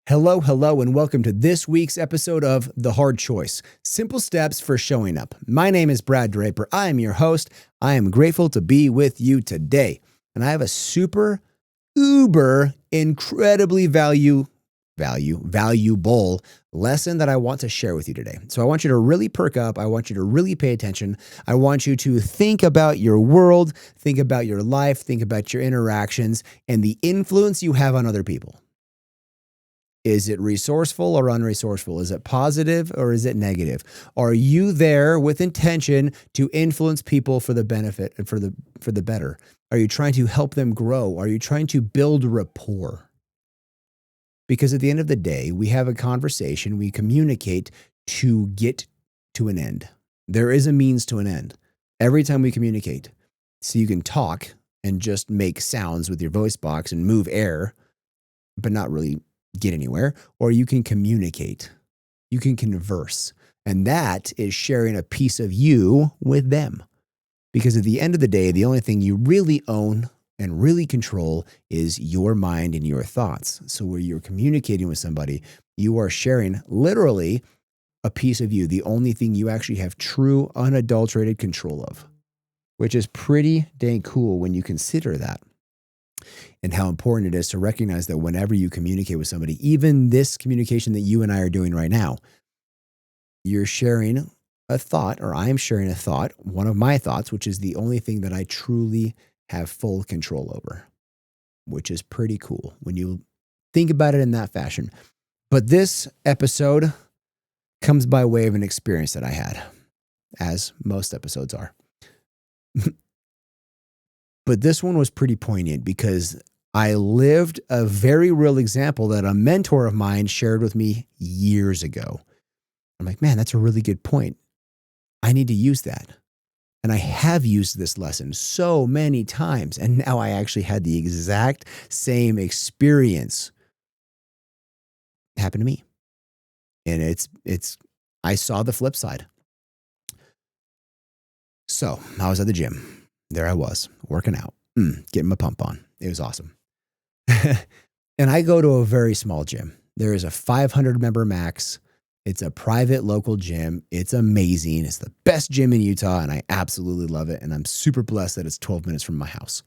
Hello, hello, and welcome to this week's episode of The Hard Choice, Simple Steps for Showing Up. My name is Brad Draper. I am your host. I am grateful to be with you today. And I have a super, incredibly valuable lesson that I want to share with you today. So I want you to really perk up. I want you to really pay attention. I want you to think about your world, think about your life, think about your interactions, and the influence you have on other people. Is it resourceful or unresourceful? Is it positive or is it negative? Are you there with intention to influence people for the benefit and for the better? Are you trying to help them grow? Are you trying to build rapport? Because at the end of the day, we have a conversation, we communicate to get to an end. There is a means to an end every time we communicate. So you can talk and just make sounds with your voice box and move air, but not really get anywhere, or you can communicate, you can converse. And that is sharing a piece of you with them. Because at the end of the day, the only thing you really own and really control is your mind and your thoughts. So where you're communicating with somebody, you are sharing literally a piece of you, the only thing you actually have true, unadulterated control of, which is pretty dang cool when you consider that. And how important it is to recognize that whenever you communicate with somebody, even this communication that you and I are doing right now, you're sharing a thought, or I'm sharing a thought, one of my thoughts, which is the only thing that I truly have full control over, which is pretty cool when you think about it in that fashion. But this episode comes by way of an experience that I had, as most episodes are. But this one was pretty poignant because I lived a very real example that a mentor of mine shared with me years ago. I'm like, man, that's a really good point. I need to use that. And I have used this lesson so many times. And now I actually had the exact same experience happen to me. And I saw the flip side. So I was at the gym. There I was, working out, getting my pump on. It was awesome. And I go to a very small gym. There is a 500 member max. It's a private local gym. It's amazing. It's the best gym in Utah, and I absolutely love it. And I'm super blessed that it's 12 minutes from my house.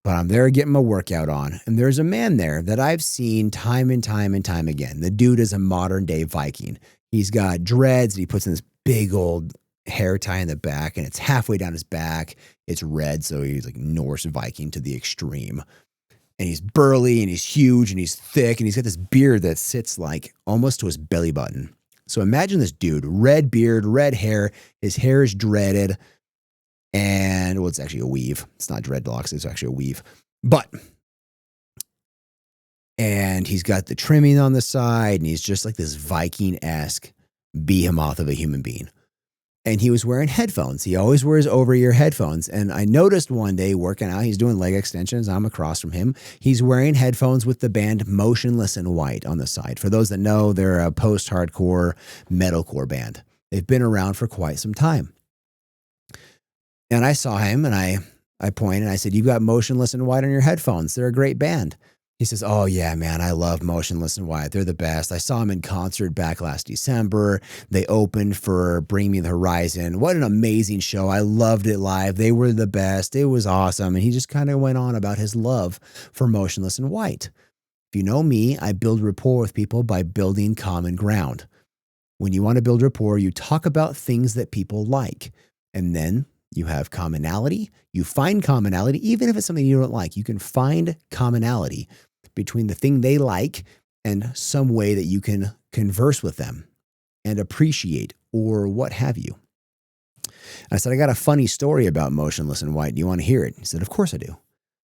But I'm there getting my workout on. And there's a man there that I've seen time and time and time again. The dude is a modern day Viking. He's got dreads. And he puts in this big old hair tie in the back, and it's halfway down his back. It's red, so he's like Norse Viking to the extreme. And he's burly, and he's huge, and he's thick, and he's got this beard that sits like almost to his belly button. So imagine this dude, red beard, red hair. His hair is dreaded, and well, it's actually a weave. It's not dreadlocks, it's actually a weave. And he's got the trimming on the side, and he's just like this Viking-esque behemoth of a human being. And he was wearing headphones. He always wears over-ear headphones. And I noticed one day working out, he's doing leg extensions. I'm across from him. He's wearing headphones with the band Motionless in white on the side. For those that know, they're a post-hardcore metalcore band. They've been around for quite some time. And I saw him, and I pointed, and I said, "You've got Motionless in white on your headphones. They're a great band." He says, "Oh, yeah, man, I love Motionless in white. They're the best. I saw them in concert back last December. They opened for Bring Me the Horizon. What an amazing show. I loved it live. They were the best. It was awesome." And he just kind of went on about his love for Motionless in white. If you know me, I build rapport with people by building common ground. When you want to build rapport, you talk about things that people like, and then you have commonality. You find commonality, even if it's something you don't like. You can find commonality between the thing they like and some way that you can converse with them and appreciate or what have you. I said, "I got a funny story about Motionless in white. Do you want to hear it?" He said, "Of course I do." I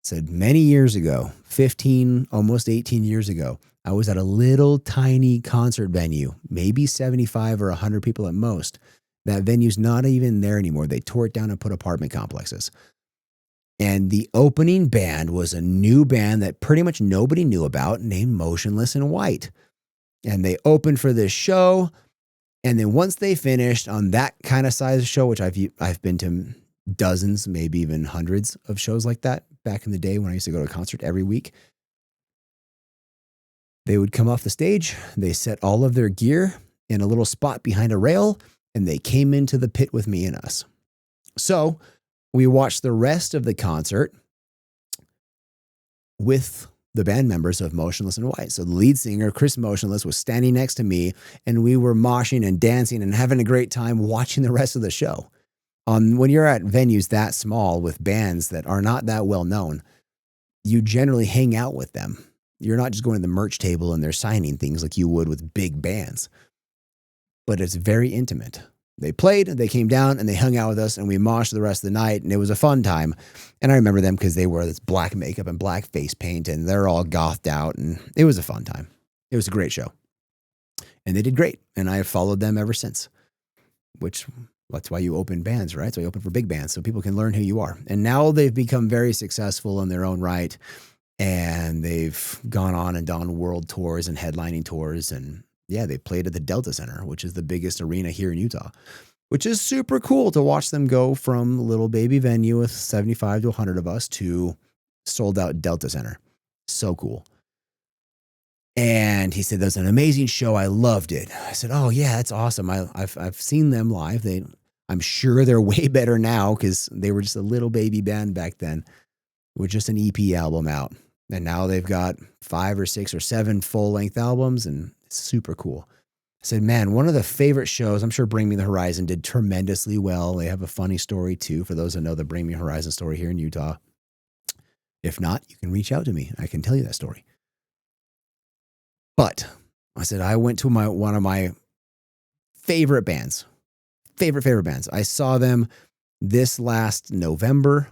said, "Many years ago, 15, almost 18 years ago, I was at a little tiny concert venue, maybe 75 or 100 people at most. That venue's not even there anymore. They tore it down and put apartment complexes. And the opening band was a new band that pretty much nobody knew about named Motionless in White. And they opened for this show. And then once they finished on that kind of size show, which I've been to dozens, maybe even hundreds of shows like that back in the day when I used to go to a concert every week. They would come off the stage, they set all of their gear in a little spot behind a rail, and they came into the pit with me and us. So we watched the rest of the concert with the band members of Motionless in White. So the lead singer, Chris Motionless, was standing next to me, and we were moshing and dancing and having a great time watching the rest of the show. When you're at venues that small with bands that are not that well known, you generally hang out with them. You're not just going to the merch table and they're signing things like you would with big bands. But it's very intimate. They played, they came down, and they hung out with us, and we moshed the rest of the night, and it was a fun time. And I remember them because they wore this black makeup and black face paint, and they're all gothed out, and it was a fun time. It was a great show. And they did great, and I have followed them ever since, which that's why you open bands, right? So you open for big bands so people can learn who you are. And now they've become very successful in their own right, and they've gone on and done world tours and headlining tours, and yeah, they played at the Delta Center, which is the biggest arena here in Utah, which is super cool to watch them go from a little baby venue with 75 to 100 of us to sold out Delta Center. So cool. And he said, that was an amazing show. I loved it. I said, oh yeah, that's awesome. I've seen them live. I'm sure they're way better now because they were just a little baby band back then with just an EP album out. And now they've got 5 or 6 or 7 full-length albums, and it's super cool. I said, man, one of the favorite shows, I'm sure Bring Me the Horizon did tremendously well. They have a funny story, too, for those that know the Bring Me Horizon story here in Utah. If not, you can reach out to me. I can tell you that story. But I said, I went to one of my favorite bands. Favorite bands. I saw them this last November,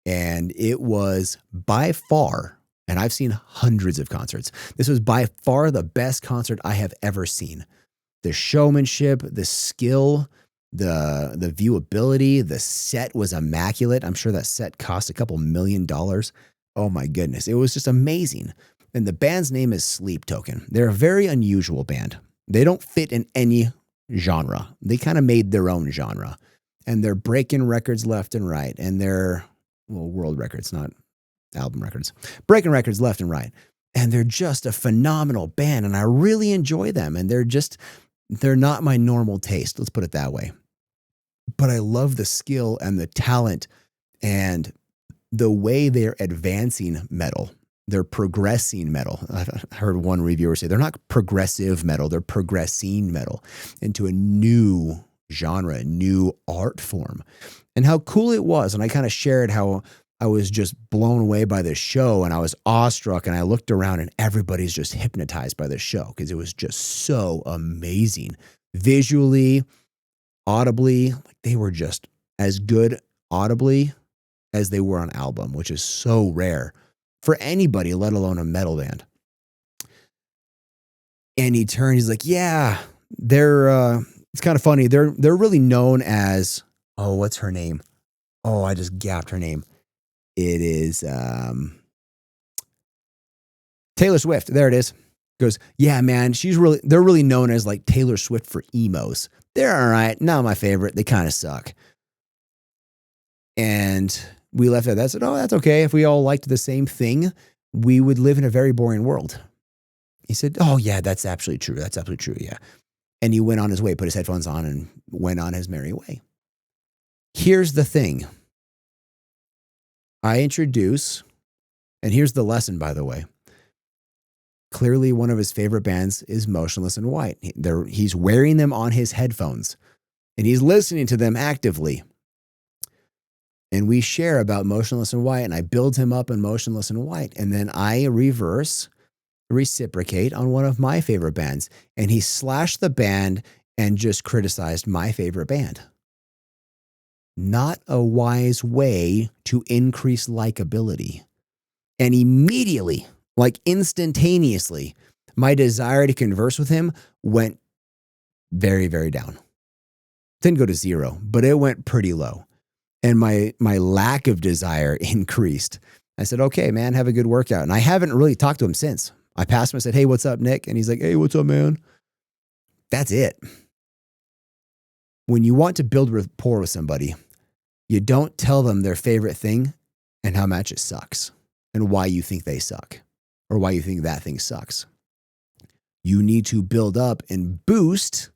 and it was by far, and I've seen hundreds of concerts, this was by far the best concert I have ever seen. The showmanship, the skill, the viewability, the set was immaculate. I'm sure that set cost a couple $1 million. Oh my goodness. It was just amazing. And the band's name is Sleep Token. They're a very unusual band. They don't fit in any genre. They kind of made their own genre. And they're breaking records left and right. And they're, well, world records, not album records. Breaking records left and right. And they're just a phenomenal band. And I really enjoy them. And they're not my normal taste. Let's put it that way. But I love the skill and the talent and the way they're advancing metal. They're progressing metal. I heard one reviewer say they're not progressive metal. They're progressing metal into a new genre, a new art form. And how cool it was. And I kind of shared how I was just blown away by this show, and I was awestruck, and I looked around and everybody's just hypnotized by this show because it was just so amazing. Visually, audibly, like they were just as good audibly as they were on album, which is so rare for anybody, let alone a metal band. And he turned, he's like, yeah, it's kind of funny. They're really known as, oh, what's her name? Oh, I just gapped her name. It is Taylor Swift. There it is. Goes, yeah, man, they're really known as like Taylor Swift for emos. They're all right. Not my favorite. They kind of suck. And we left at that. I said, oh, that's okay. If we all liked the same thing, we would live in a very boring world. He said, oh, yeah, that's absolutely true. That's absolutely true. Yeah. And he went on his way, put his headphones on, and went on his merry way. Here's the thing. I introduce, and here's the lesson, by the way. Clearly, one of his favorite bands is Motionless in White. He's wearing them on his headphones, and he's listening to them actively. And we share about Motionless in White, and I build him up in Motionless in White, and then I reciprocate on one of my favorite bands, and he slashed the band and just criticized my favorite band. Not a wise way to increase likability. And immediately, like instantaneously, my desire to converse with him went very, very down. Didn't go to 0, but it went pretty low. And my lack of desire increased. I said, okay, man, have a good workout. And I haven't really talked to him since. I passed him and said, hey, what's up, Nick? And he's like, hey, what's up, man? That's it. When you want to build rapport with somebody, you don't tell them their favorite thing and how much it sucks and why you think they suck or why you think that thing sucks. You need to build up and boost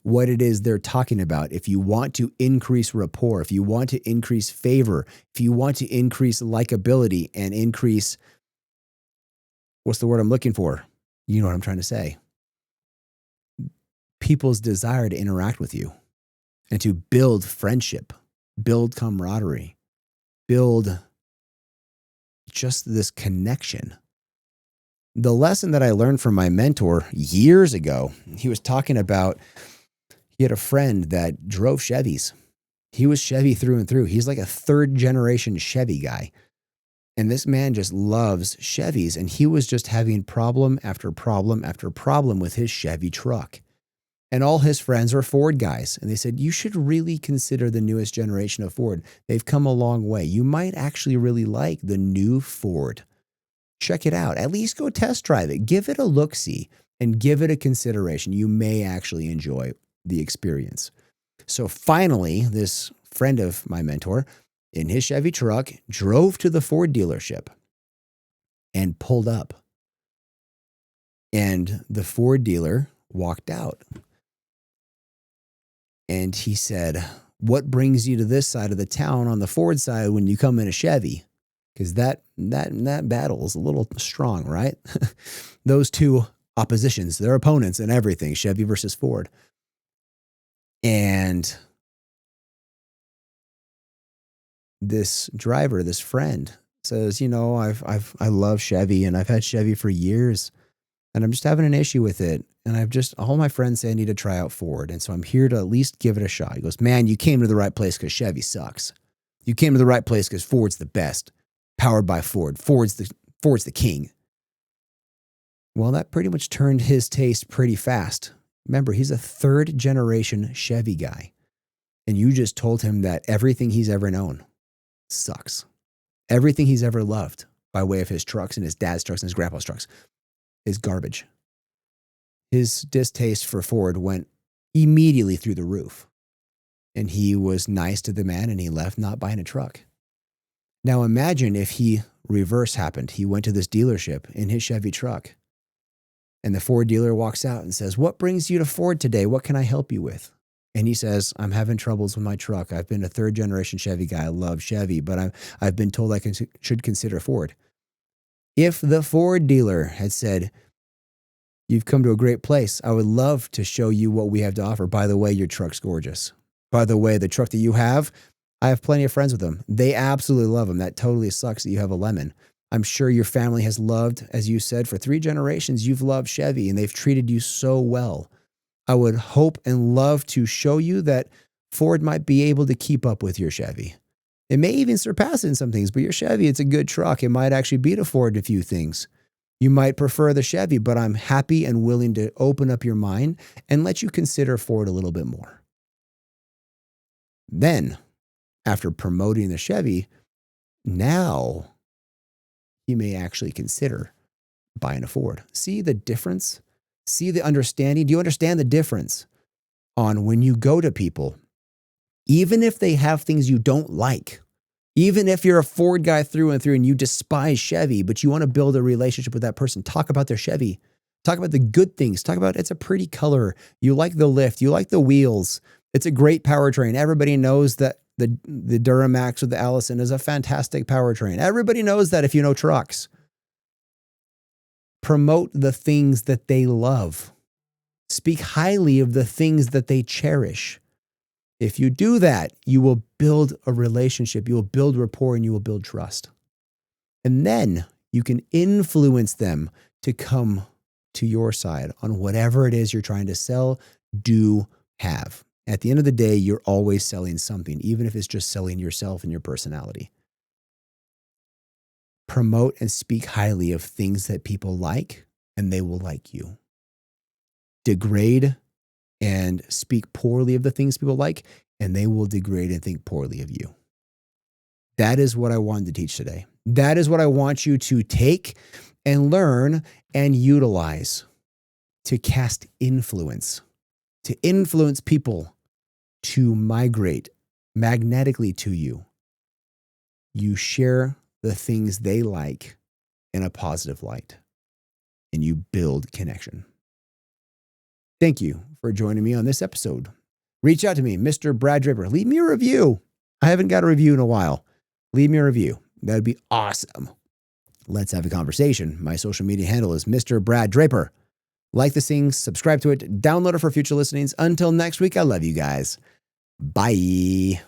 what it is they're talking about. If you want to increase rapport, if you want to increase favor, if you want to increase likability and increase, what's the word I'm looking for? You know what I'm trying to say. People's desire to interact with you and to build friendship, build camaraderie, build just this connection. The lesson that I learned from my mentor years ago, he was talking about, he had a friend that drove Chevys. He was Chevy through and through. He's like a third generation Chevy guy. And this man just loves Chevys. And he was just having problem after problem after problem with his Chevy truck. And all his friends are Ford guys. And they said, you should really consider the newest generation of Ford. They've come a long way. You might actually really like the new Ford. Check it out. At least go test drive it. Give it a look-see and give it a consideration. You may actually enjoy the experience. So finally, this friend of my mentor in his Chevy truck drove to the Ford dealership and pulled up. And the Ford dealer walked out. And he said, what brings you to this side of the town on the Ford side when you come in a Chevy? Because that battle is a little strong, right? Those two oppositions, their opponents and everything, Chevy versus Ford. And this driver, this friend, says, I love Chevy and I've had Chevy for years and I'm just having an issue with it. And all my friends say I need to try out Ford. And so I'm here to at least give it a shot. He goes, man, you came to the right place because Chevy sucks. You came to the right place because Ford's the best. Powered by Ford. Ford's the king. Well, that pretty much turned his taste pretty fast. Remember, he's a third generation Chevy guy. And you just told him that everything he's ever known sucks. Everything he's ever loved by way of his trucks and his dad's trucks and his grandpa's trucks is garbage. His distaste for Ford went immediately through the roof. And he was nice to the man and he left not buying a truck. Now imagine if reverse happened. He went to this dealership in his Chevy truck and the Ford dealer walks out and says, what brings you to Ford today? What can I help you with? And he says, I'm having troubles with my truck. I've been a third generation Chevy guy. I love Chevy, but I've been told I should consider Ford. If the Ford dealer had said, you've come to a great place. I would love to show you what we have to offer. By the way, your truck's gorgeous. By the way, the truck that you have, I have plenty of friends with them. They absolutely love them. That totally sucks that you have a lemon. I'm sure your family has loved, as you said, for 3 generations, you've loved Chevy and they've treated you so well. I would hope and love to show you that Ford might be able to keep up with your Chevy. It may even surpass it in some things, but your Chevy, it's a good truck. It might actually beat a Ford in a few things. You might prefer the Chevy, but I'm happy and willing to open up your mind and let you consider Ford a little bit more. Then, after promoting the Chevy, now you may actually consider buying a Ford. See the difference? See the understanding? Do you understand the difference on when you go to people, even if they have things you don't like, even if you're a Ford guy through and through and you despise Chevy, but you want to build a relationship with that person, talk about their Chevy. Talk about the good things. Talk about it's a pretty color. You like the lift. You like the wheels. It's a great powertrain. Everybody knows that the Duramax with the Allison is a fantastic powertrain. Everybody knows that if you know trucks. Promote the things that they love. Speak highly of the things that they cherish. If you do that, you will build a relationship, you will build rapport, and you will build trust. And then you can influence them to come to your side on whatever it is you're trying to sell, do, have. At the end of the day, you're always selling something, even if it's just selling yourself and your personality. Promote and speak highly of things that people like, and they will like you. Degrade and speak poorly of the things people like, and they will degrade and think poorly of you. That is what I wanted to teach today. That is what I want you to take and learn and utilize to cast influence, to influence people to migrate magnetically to you. You share the things they like in a positive light. and you build connection. Thank you for joining me on this episode. Reach out to me, Mr. Brad Draper. Leave me a review. I haven't got a review in a while. Leave me a review. That would be awesome. Let's have a conversation. My social media handle is Mr. Brad Draper. Like this thing, subscribe to it, download it for future listenings. Until next week, I love you guys. Bye.